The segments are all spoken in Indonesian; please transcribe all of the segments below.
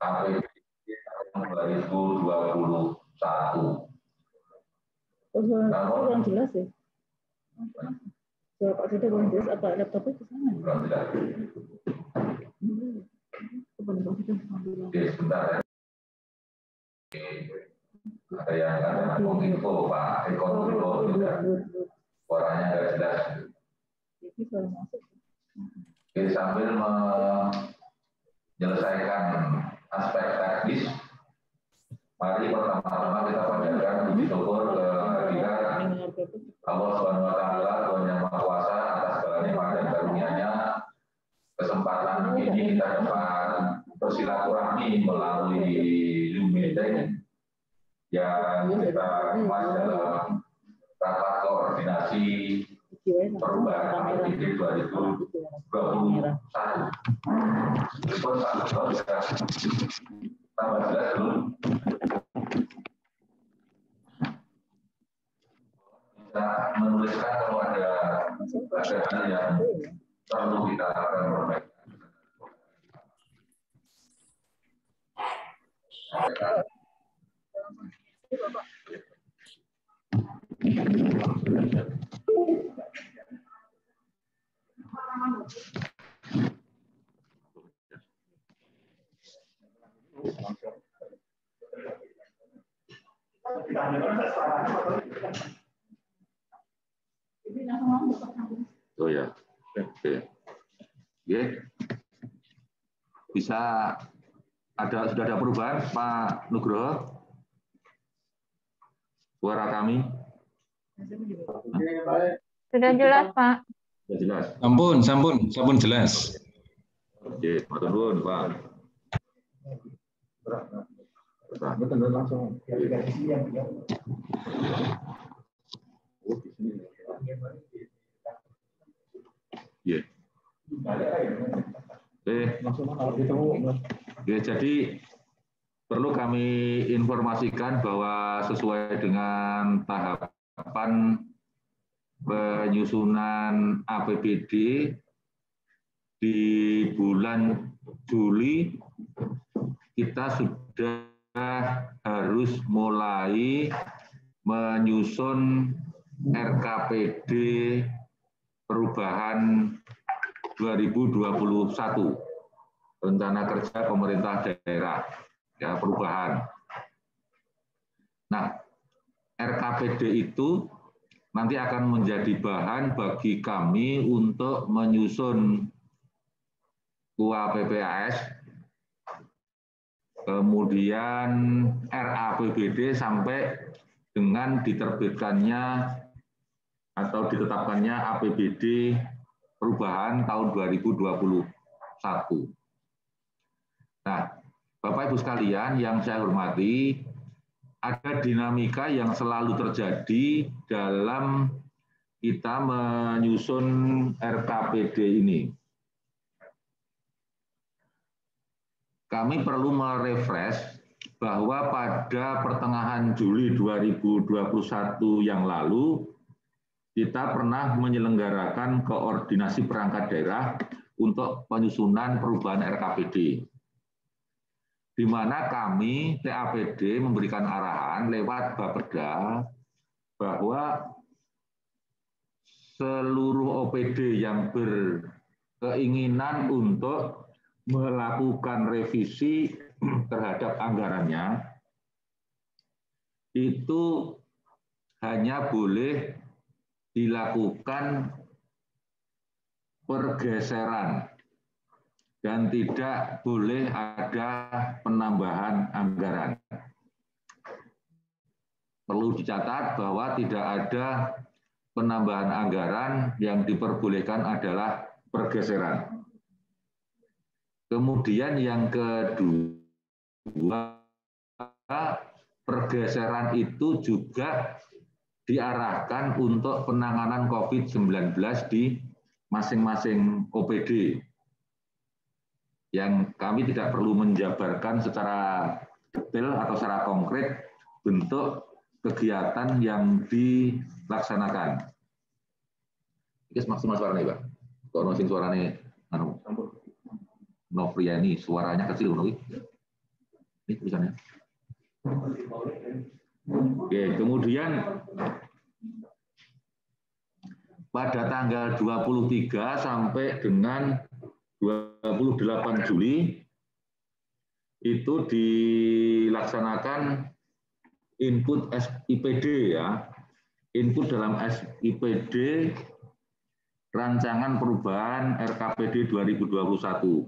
APBD tahun 2021. Kurang jelas ya? Pak sudah kurang jelas apa laptopnya ke sana? Kurang jelas. Oke, sebentar ya. Ada yang ada kominfo Pak Eko tidak, suaranya nggak jelas. Oke, sambil menyelesaikan aspek teknis, mari pertama-tama kita panjatkan puji syukur kehadirat Allah Subhanahu Wa Taala, Tuhan Yang Maha Kuasa atas segala nikmat dan karunia-Nya. Kesempatan ini kita dapat bersilaturahmi melalui Zoom meeting yang kita kemas dalam rapat koordinasi perubahan APBD 2021. Meskipun Pak Ketua bisa tambah jelas dulu. Bisa menuliskan kalau ada hal yang perlu kita perbaiki. Oh ya, oke. Bisa sudah ada perubahan, Pak Nugroho? Suara kami? Sudah jelas, Pak. Sudah jelas. Sampun jelas. Oke, matur nuwun, Pak. Langsung. Iya. Jadi perlu kami informasikan bahwa sesuai dengan tahapan penyusunan APBD di bulan Juli kita sudah harus mulai menyusun RKPD perubahan 2021, rencana kerja pemerintah daerah, ya, perubahan. Nah, RKPD itu nanti akan menjadi bahan bagi kami untuk menyusun KUA PPAS, kemudian RAPBD sampai dengan diterbitkannya atau ditetapkannya APBD perubahan tahun 2021. Nah, Bapak Ibu sekalian yang saya hormati, ada dinamika yang selalu terjadi dalam kita menyusun RKPD ini. Kami perlu merefresh bahwa pada pertengahan Juli 2021 yang lalu, kita pernah menyelenggarakan koordinasi perangkat daerah untuk penyusunan perubahan RKPD. Di mana kami TAPD memberikan arahan lewat Bapeda bahwa seluruh OPD yang berkeinginan untuk melakukan revisi terhadap anggarannya itu hanya boleh dilakukan pergeseran dan tidak boleh ada penambahan anggaran. Perlu dicatat bahwa tidak ada penambahan anggaran, yang diperbolehkan adalah pergeseran. Kemudian yang kedua, pergeseran itu juga diarahkan untuk penanganan COVID-19 di masing-masing OPD. Yang kami tidak perlu menjabarkan secara detail atau secara konkret bentuk kegiatan yang dilaksanakan. Ini maksimal suaranya, Pak. Kalau sing suaranya Nopriani, suaranya kecil, Ini tulisannya. Oke, kemudian pada tanggal 23 sampai dengan 28 Juli itu dilaksanakan input SIPD ya. Input dalam SIPD rancangan perubahan RKPD 2021.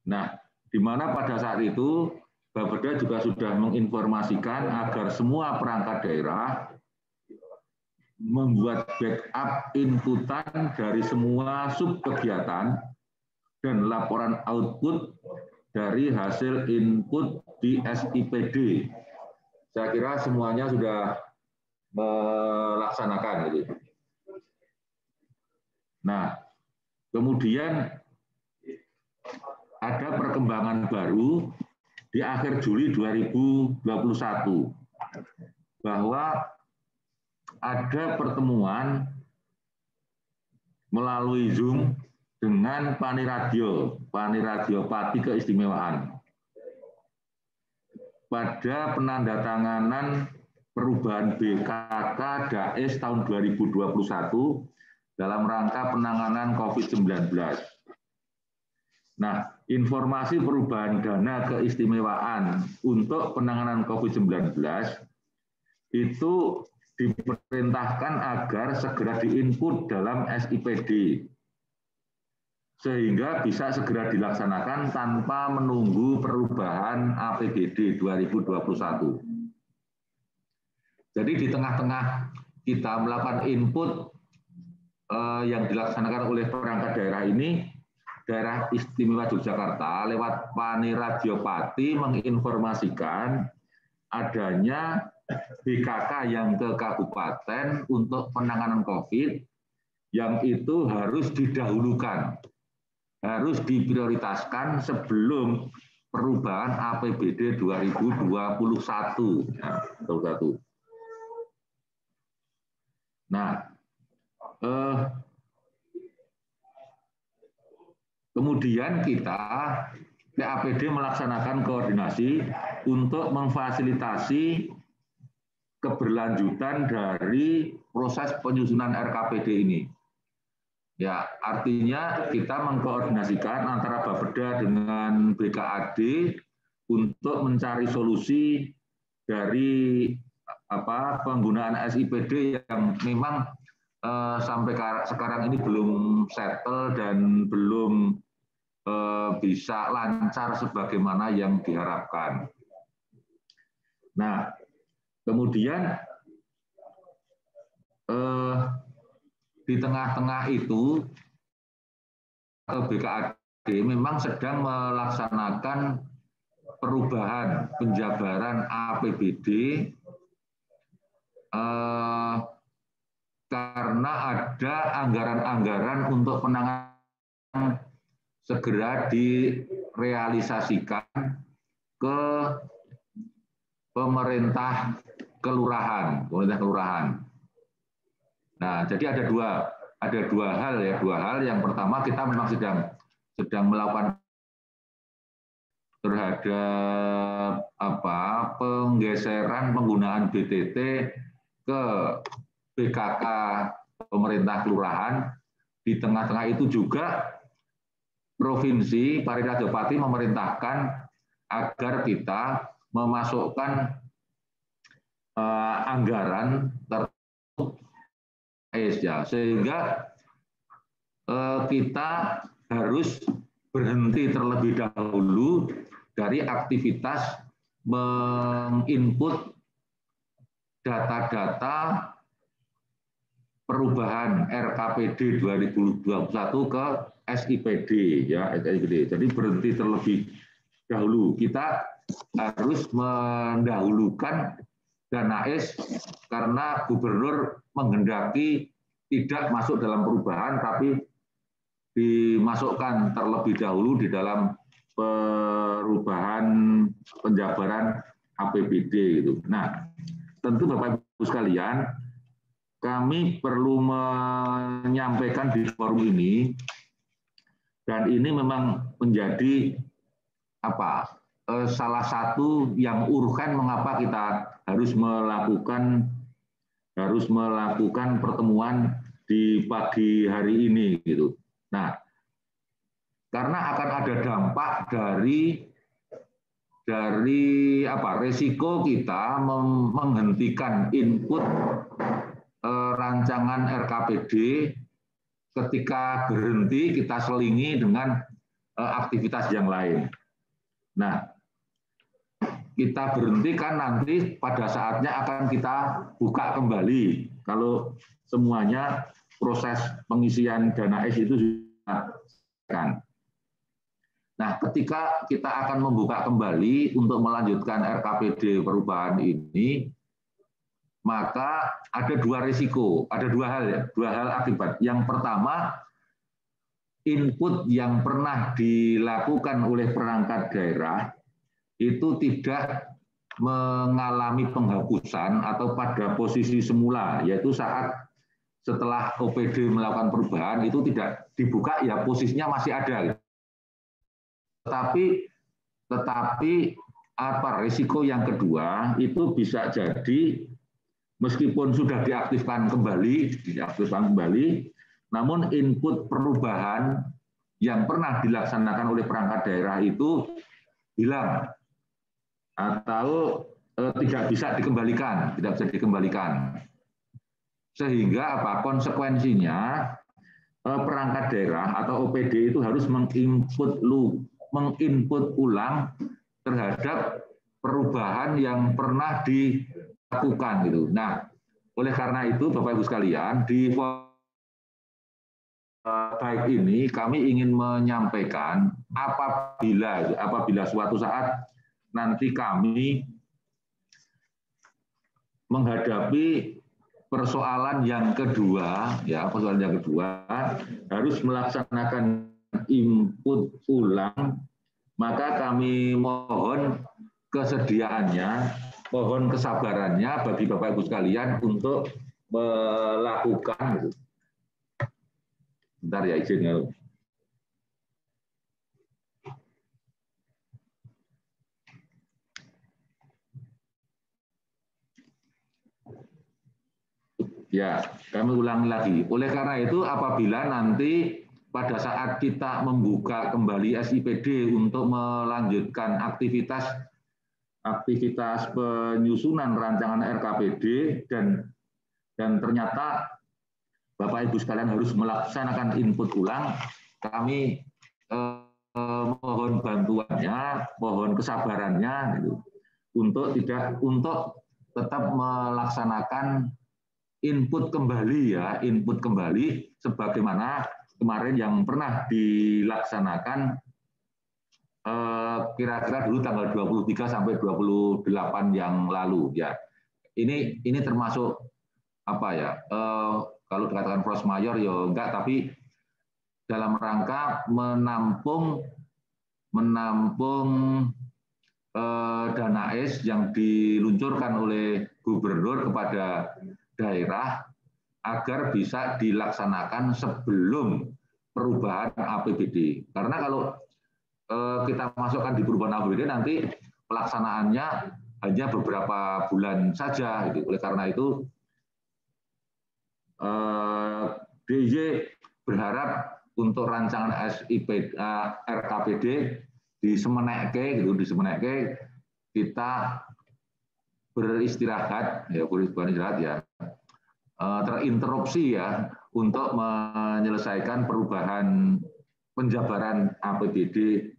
Nah, di mana pada saat itu Bapeda juga sudah menginformasikan agar semua perangkat daerah membuat backup inputan dari semua subkegiatan dan laporan output dari hasil input di SIPD. Saya kira semuanya sudah melaksanakan itu. Nah, kemudian ada perkembangan baru di akhir Juli 2021 bahwa ada pertemuan melalui Zoom dengan Paniradio Pati Keistimewaan pada penandatanganan perubahan BKK DAES tahun 2021 dalam rangka penanganan COVID-19. Nah, informasi perubahan dana keistimewaan untuk penanganan COVID-19 itu diperintahkan agar segera diinput dalam SIPD sehingga bisa segera dilaksanakan tanpa menunggu perubahan APBD 2021. Jadi di tengah-tengah kita melakukan input yang dilaksanakan oleh perangkat daerah ini, Daerah Istimewa Yogyakarta lewat Paniradio Pati menginformasikan adanya BKK yang ke kabupaten untuk penanganan COVID yang itu harus didahulukan, harus diprioritaskan sebelum perubahan APBD 2021. Nah, kemudian kita PAPD melaksanakan koordinasi untuk memfasilitasi keberlanjutan dari proses penyusunan RKPD ini. Ya, artinya kita mengkoordinasikan antara Bapeda dengan BKAD untuk mencari solusi dari penggunaan SIPD yang memang sampai sekarang ini belum settle dan belum bisa lancar sebagaimana yang diharapkan. Nah, kemudian di tengah-tengah itu BKAD memang sedang melaksanakan perubahan penjabaran APBD karena ada anggaran-anggaran untuk penanganan segera direalisasikan ke pemerintah kelurahan. Nah, jadi ada dua hal ya, Yang pertama kita memang sedang melakukan terhadap penggeseran penggunaan BTT ke BKK pemerintah kelurahan. Di tengah-tengah itu juga Provinsi Paniradio Pati memerintahkan agar kita memasukkan anggaran tertentu ya, sehingga kita harus berhenti terlebih dahulu dari aktivitas menginput data-data perubahan RKPD 2021 ke SIPD ya, SIPD. Jadi berhenti terlebih dahulu. Kita harus mendahulukan DANAES karena gubernur menghendaki tidak masuk dalam perubahan tapi dimasukkan terlebih dahulu di dalam perubahan penjabaran APBD gitu. Nah, tentu Bapak Ibu sekalian, kami perlu menyampaikan di forum ini, dan ini memang menjadi salah satu yang urgen mengapa kita harus melakukan pertemuan di pagi hari ini gitu. Nah, karena akan ada dampak dari resiko kita menghentikan input rancangan RKPD ketika berhenti kita selingi dengan aktivitas yang lain. Nah, kita berhentikan nanti pada saatnya akan kita buka kembali kalau semuanya proses pengisian dana S itu sudah kan. Nah, ketika kita akan membuka kembali untuk melanjutkan RKPD perubahan ini, maka ada dua risiko, ada dua hal akibat. Yang pertama, input yang pernah dilakukan oleh perangkat daerah itu tidak mengalami penghapusan atau pada posisi semula, yaitu saat setelah OPD melakukan perubahan itu tidak dibuka, ya posisinya masih ada. Tetapi apa risiko yang kedua itu bisa jadi meskipun sudah diaktifkan kembali, namun input perubahan yang pernah dilaksanakan oleh perangkat daerah itu hilang atau tidak bisa dikembalikan. Sehingga apa konsekuensinya perangkat daerah atau OPD itu harus menginput ulang terhadap perubahan yang pernah dilakukan gitu. Nah, oleh karena itu Bapak Ibu sekalian, di baik ini kami ingin menyampaikan apabila suatu saat nanti kami menghadapi persoalan yang kedua harus melaksanakan input ulang, maka kami mohon kesediaannya, mohon kesabarannya bagi Bapak Ibu sekalian untuk melakukan. Bentar ya, izin ya. Ya, kami ulangi lagi. Oleh karena itu, apabila nanti pada saat kita membuka kembali SIPD untuk melanjutkan aktivitas penyusunan rancangan RKPD dan ternyata Bapak Ibu sekalian harus melaksanakan input ulang, kami mohon bantuannya, mohon kesabarannya gitu, untuk tetap melaksanakan input kembali sebagaimana kemarin yang pernah dilaksanakan kira-kira dulu tanggal 23 sampai 28 yang lalu ya. Ini termasuk apa ya? Kalau dikatakan force majeure ya enggak, tapi dalam rangka menampung dana S yang diluncurkan oleh gubernur kepada daerah agar bisa dilaksanakan sebelum perubahan APBD. Karena kalau kita masukkan di perubahan APBD nanti pelaksanaannya hanya beberapa bulan saja. Gitu. Oleh karena itu DIY berharap untuk rancangan RKPD di Semenekke kita beristirahat ya, terinterupsi ya untuk menyelesaikan perubahan penjabaran APBD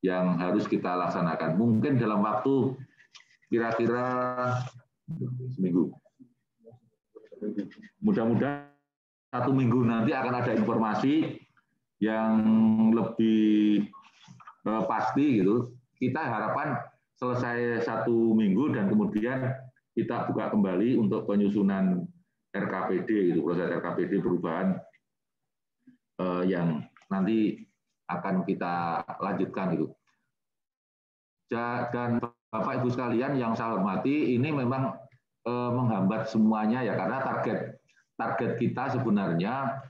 yang harus kita laksanakan. Mungkin dalam waktu kira-kira seminggu. Mudah-mudahan 1 minggu nanti akan ada informasi yang lebih pasti gitu. Kita harapan selesai 1 minggu dan kemudian kita buka kembali untuk penyusunan RKPD gitu, proses RKPD perubahan yang nanti akan kita lanjutkan itu. Dan Bapak Ibu sekalian yang saya hormati, ini memang menghambat semuanya ya, karena target kita sebenarnya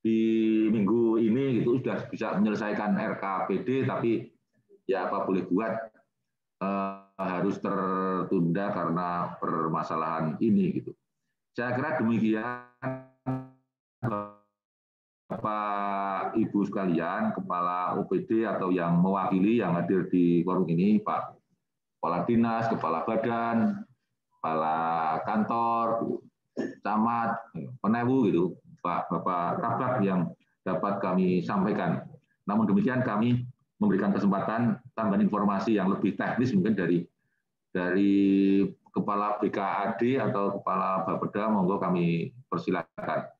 di minggu ini itu sudah bisa menyelesaikan RKPD, tapi ya apa boleh buat harus tertunda karena permasalahan ini gitu. Saya kira demikian Bapak Ibu sekalian, Kepala OPD atau yang mewakili yang hadir di forum ini, Pak Kepala Dinas, Kepala Badan, Kepala Kantor, Camat, Penewu gitu, Bapak Kabak yang dapat kami sampaikan. Namun demikian kami memberikan kesempatan tambahan informasi yang lebih teknis mungkin dari Kepala BKAD atau Kepala Bapeda, monggo kami persilakan.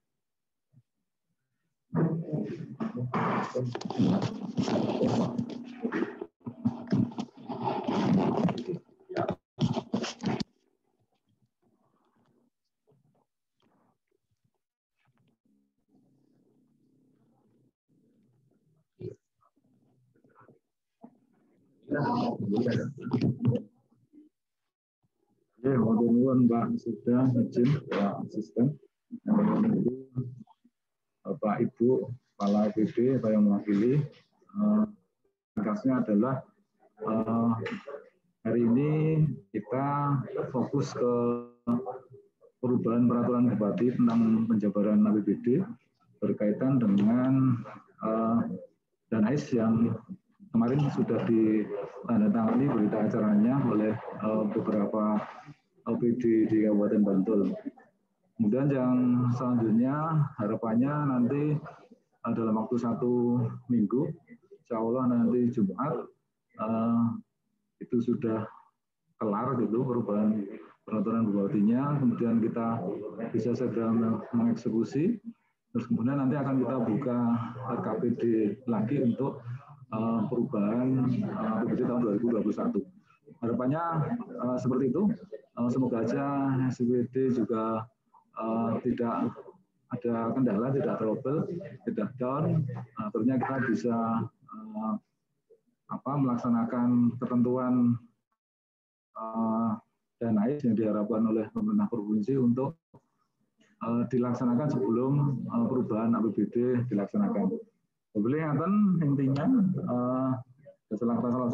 Ya, mohon Pak sudah izin Pak Asisten. Bapak Ibu Kepala OPD atau yang mewakili, tugasnya adalah hari ini kita fokus ke perubahan peraturan Bupati tentang penjabaran APBD berkaitan dengan Danais yang kemarin sudah ditandatangani berita acaranya oleh beberapa OPD di Kabupaten Bantul. Kemudian yang selanjutnya harapannya nanti dalam waktu 1 minggu, insya Allah nanti Jumat itu sudah kelar gitu perubahan peraturan bupatinya. Kemudian kita bisa segera mengeksekusi. Terus kemudian nanti akan kita buka RKPD lagi untuk perubahan APBD tahun 2021. Harapannya seperti itu. Semoga aja SPBD juga tidak ada kendala, tidak trouble, tidak down. Akhirnya kita bisa melaksanakan ketentuan Danais yang diharapkan oleh pemerintah provinsi untuk dilaksanakan sebelum perubahan APBD dilaksanakan. Kemudian intinya,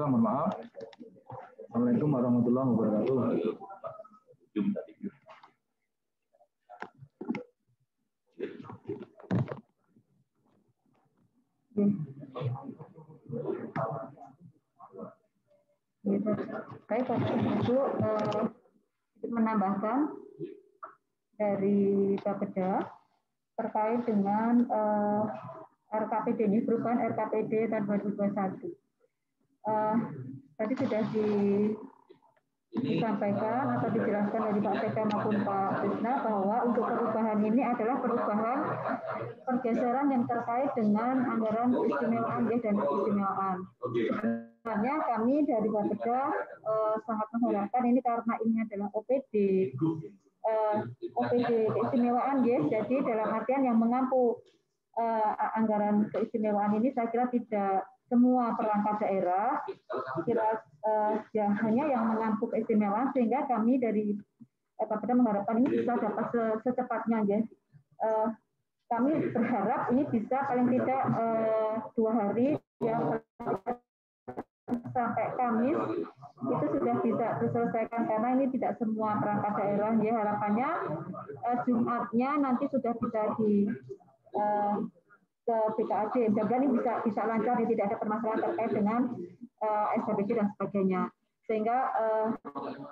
mohon maaf. Assalamualaikum warahmatullahi wabarakatuh. Baik, Bapak Ibu, menambahkan dari Bapeda terkait dengan RKPD ini, perubahan RKPD tahun 2021. Tadi sudah disampaikan atau dijelaskan dari Pak Seka maupun Pak Krisna bahwa untuk perubahan ini adalah perubahan pergeseran yang terkait dengan anggaran keistimewaan dan keistimewaan. Sebenarnya kami dari Bapeda sangat mengharapkan ini karena ini adalah OPD keistimewaan jadi dalam artian yang mengampu anggaran keistimewaan ini saya kira tidak semua perangkat daerah, kira hanya yang mengampu keistimewaan sehingga kami dari Bapeda mengharapkan ini bisa dapat secepatnya ya. Kami berharap ini bisa paling tidak 2 hari ya, sampai Kamis itu sudah bisa diselesaikan karena ini tidak semua perangkat daerah ya, harapannya Jumatnya nanti sudah bisa ke BKAD. Mudah-mudahan ini bisa lancar ya, tidak ada permasalahan terkait dengan SHBD dan sebagainya. Sehingga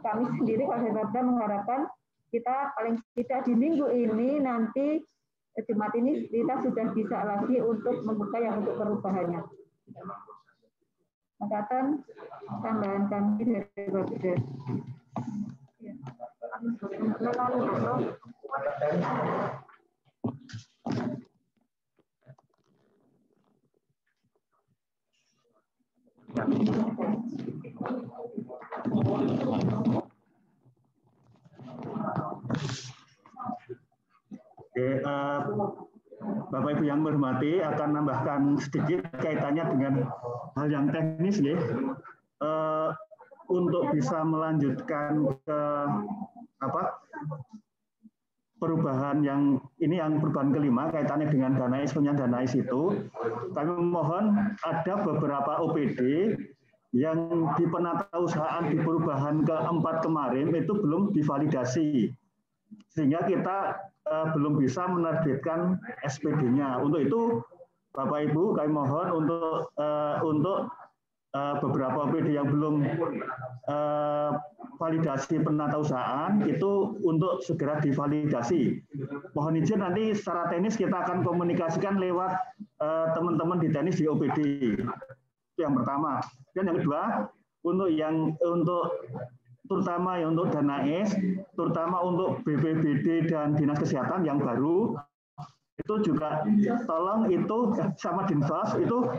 kami sendiri kalau dari Bapeda mengharapkan kita paling tidak di minggu ini nanti Jumat ini kita sudah bisa lagi untuk membuka yang untuk perubahannya. Makatan tambahan kami dari Bapeda. Oke, Bapak Ibu yang berhormati akan menambahkan sedikit kaitannya dengan hal yang teknis ya. Untuk bisa melanjutkan ke perubahan yang ini yang perubahan kelima kaitannya dengan Danais, punya Danais itu, kami mohon ada beberapa OPD yang di penatausahaan di perubahan keempat kemarin itu belum divalidasi, sehingga kita belum bisa menerbitkan SPD-nya. Untuk itu, Bapak Ibu, kami mohon untuk beberapa OPD yang belum validasi penatausahaan itu untuk segera divalidasi. Mohon izin nanti secara teknis kita akan komunikasikan lewat teman-teman di teknis di OPD. Itu yang pertama. Dan yang kedua, terutama yang untuk dana AS, terutama untuk BPBD dan Dinas Kesehatan yang baru, itu juga tolong itu sama Dinsos itu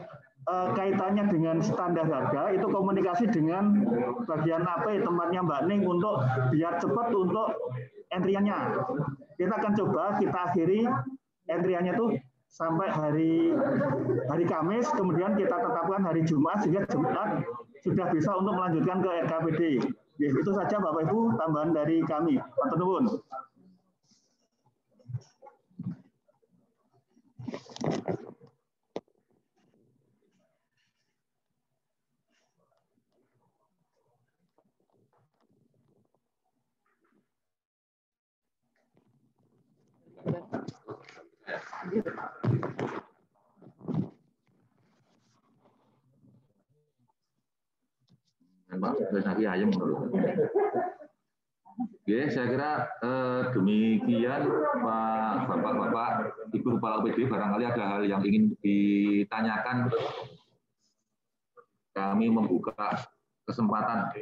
kaitannya dengan standar harga, itu komunikasi dengan bagian AP tempatnya Mbak Ning untuk biar cepat untuk entriannya. Kita akan coba kita akhiri entriannya itu sampai hari Kamis, kemudian kita tetapkan hari Jumat, sehingga Jumat sudah bisa untuk melanjutkan ke RKPD. Itu saja Bapak Ibu tambahan dari kami. Matur nuwun. Ayam dulu. Oke, saya kira demikian Pak Bapak, Ibu Kepala OPD, barangkali ada hal yang ingin ditanyakan. Kami membuka kesempatan.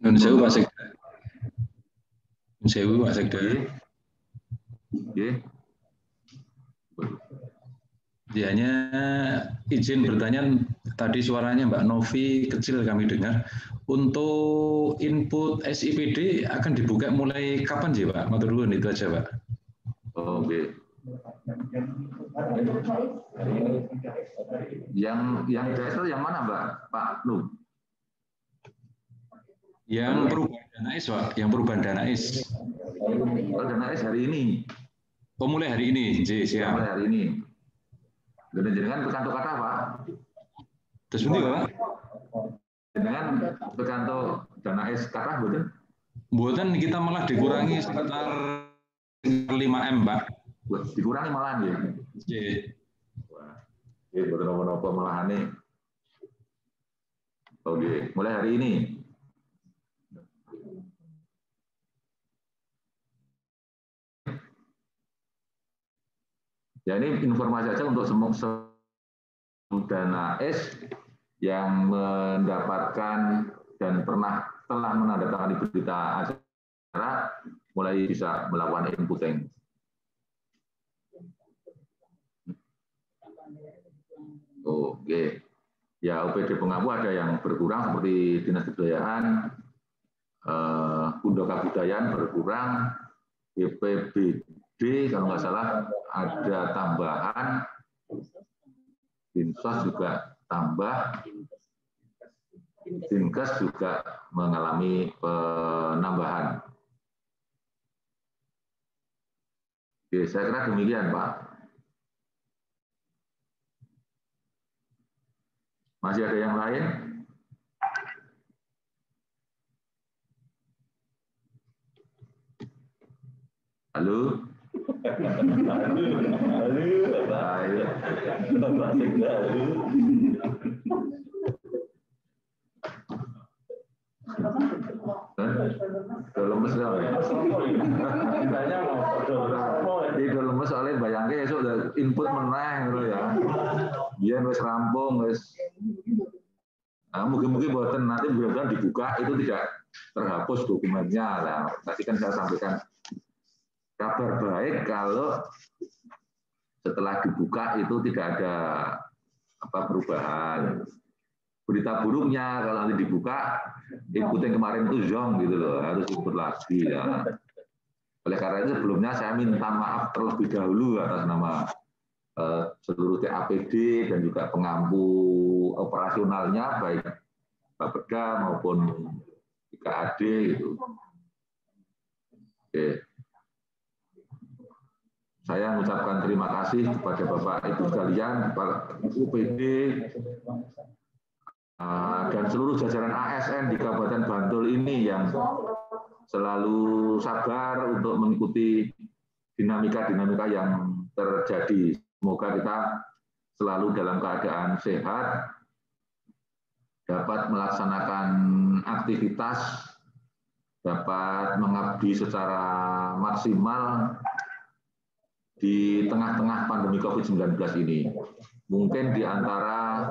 Nun sewu Pak Sekda. Nun sewu Pak Sekda. Oke. Ya, hanya izin bertanya, tadi suaranya Mbak Novi kecil kami dengar. Untuk input SIPD akan dibuka mulai kapan sih Pak? Matur nuwun, itu aja Pak. Oke. Yang dasar yang mana Mbak? Pak Lu? Yang perubahan dana IS Pak, yang perubahan dana IS. Oh, dana IS hari ini. Oh, mulai hari ini, siap. Mulai hari ini. Dengan bekanto kata Pak. Terus nanti Pak? Dengan bekanto dana IS kata betul? Buatan kita malah dikurangi sekitar 5M Pak. Dikurangi malah ya. Wah, ya betul nopo malahan nih. Oke, mulai hari ini. Ya ini informasi saja untuk semua dana S yang mendapatkan dan telah menandatangani berita acara mulai bisa melakukan inputting. Oke. Ya OPD pengampu ada yang berkurang seperti Dinas Kebudayaan, Bunda Kebudayaan berkurang, BPBD kalau nggak salah ada tambahan, Dinsos juga tambah, Dinkes juga mengalami penambahan. Oke, saya kira demikian Pak. Masih ada yang lain? Halo? Lemes tidak lemes soalnya bayangke esok udah input meneh gitu ya. Biar wis rampung wis. Nah, mungkin boten nanti mudah-mudahan dibuka itu tidak terhapus dokumennya. Nah, tadi kan saya sampaikan kabar baik kalau setelah dibuka itu tidak ada perubahan. Berita buruknya kalau nanti dibuka, input yang kemarin itu zong gitu loh, harus input lagi ya. Oleh karena itu sebelumnya saya minta maaf terlebih dahulu atas nama seluruh TAPD dan juga pengampu operasionalnya baik Bapeda maupun IKAD gitu. Oke. saya mengucapkan terima kasih kepada Bapak Ibu sekalian, kepada UPD, dan seluruh jajaran ASN di Kabupaten Bantul ini yang selalu sabar untuk mengikuti dinamika-dinamika yang terjadi. Semoga kita selalu dalam keadaan sehat, dapat melaksanakan aktivitas, dapat mengabdi secara maksimal di tengah-tengah pandemi COVID-19 ini. Mungkin di antara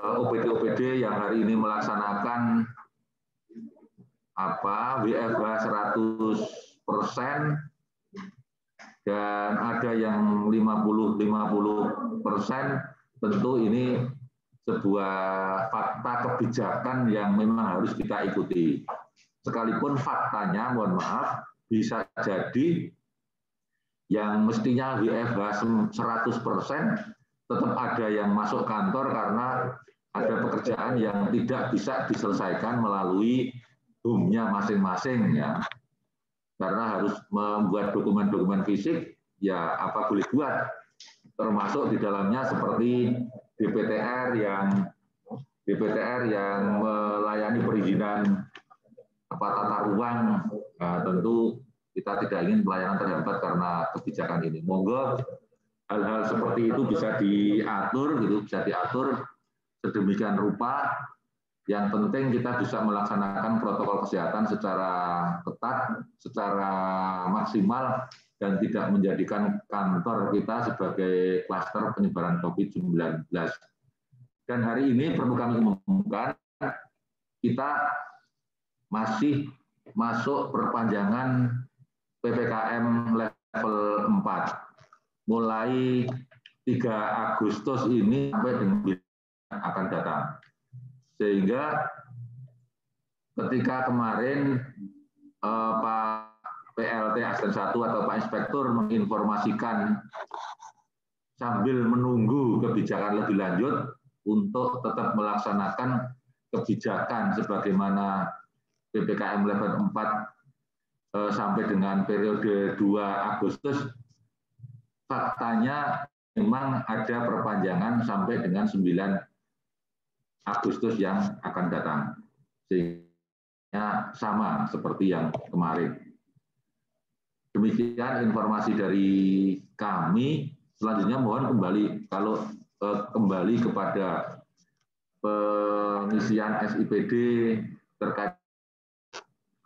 OPD-OPD yang hari ini melaksanakan WFH 100% dan ada yang 50-50%, tentu ini sebuah fakta kebijakan yang memang harus kita ikuti. Sekalipun faktanya, mohon maaf, bisa jadi yang mestinya WFH 100% tetap ada yang masuk kantor karena ada pekerjaan yang tidak bisa diselesaikan melalui home-nya masing-masing, ya. Karena harus membuat dokumen-dokumen fisik, ya apa boleh buat, termasuk di dalamnya seperti DPTR yang melayani perizinan tata ruang. Nah, tentu kita tidak ingin pelayanan terhambat karena kebijakan ini. Monggo hal-hal seperti itu bisa diatur, bisa diatur sedemikian rupa. Yang penting kita bisa melaksanakan protokol kesehatan secara ketat, secara maksimal, dan tidak menjadikan kantor kita sebagai klaster penyebaran COVID-19. Dan hari ini perlu kami umumkan, kita masih masuk perpanjangan PPKM level 4. Mulai 3 Agustus ini sampai dengan akan datang. Sehingga ketika kemarin Pak PLT Asisten 1 atau Pak Inspektur menginformasikan sambil menunggu kebijakan lebih lanjut untuk tetap melaksanakan kebijakan sebagaimana PPKM level 4 sampai dengan periode 2 Agustus, faktanya memang ada perpanjangan sampai dengan 9 Agustus yang akan datang. Sehingga sama seperti yang kemarin. Demikian informasi dari kami. Selanjutnya mohon kembali kepada pengisian SIPD terkait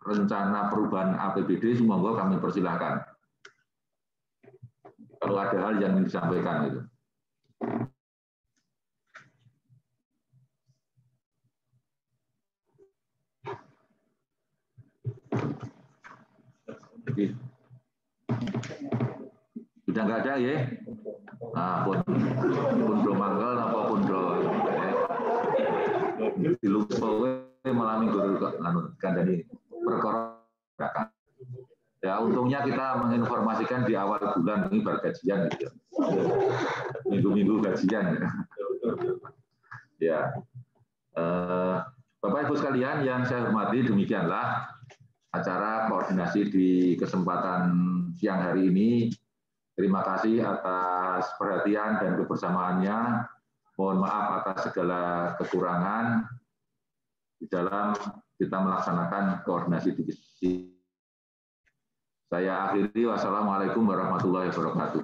rencana perubahan APBD, semoga kami persilahkan. Kalau ada hal yang ingin disampaikan itu. Jadi, sudah nggak ada ya? Nah, pun do manggal apapun do di lupa malam minggu kan dari perkara. Ya untungnya kita menginformasikan di awal bulan ini bergajian gitu. Minggu-minggu gajian. Ya. Bapak Ibu sekalian yang saya hormati, demikianlah acara koordinasi di kesempatan siang hari ini. Terima kasih atas perhatian dan kebersamaannya. Mohon maaf atas segala kekurangan di dalam kita melaksanakan koordinasi divisi. Saya akhiri, wassalamualaikum warahmatullahi wabarakatuh.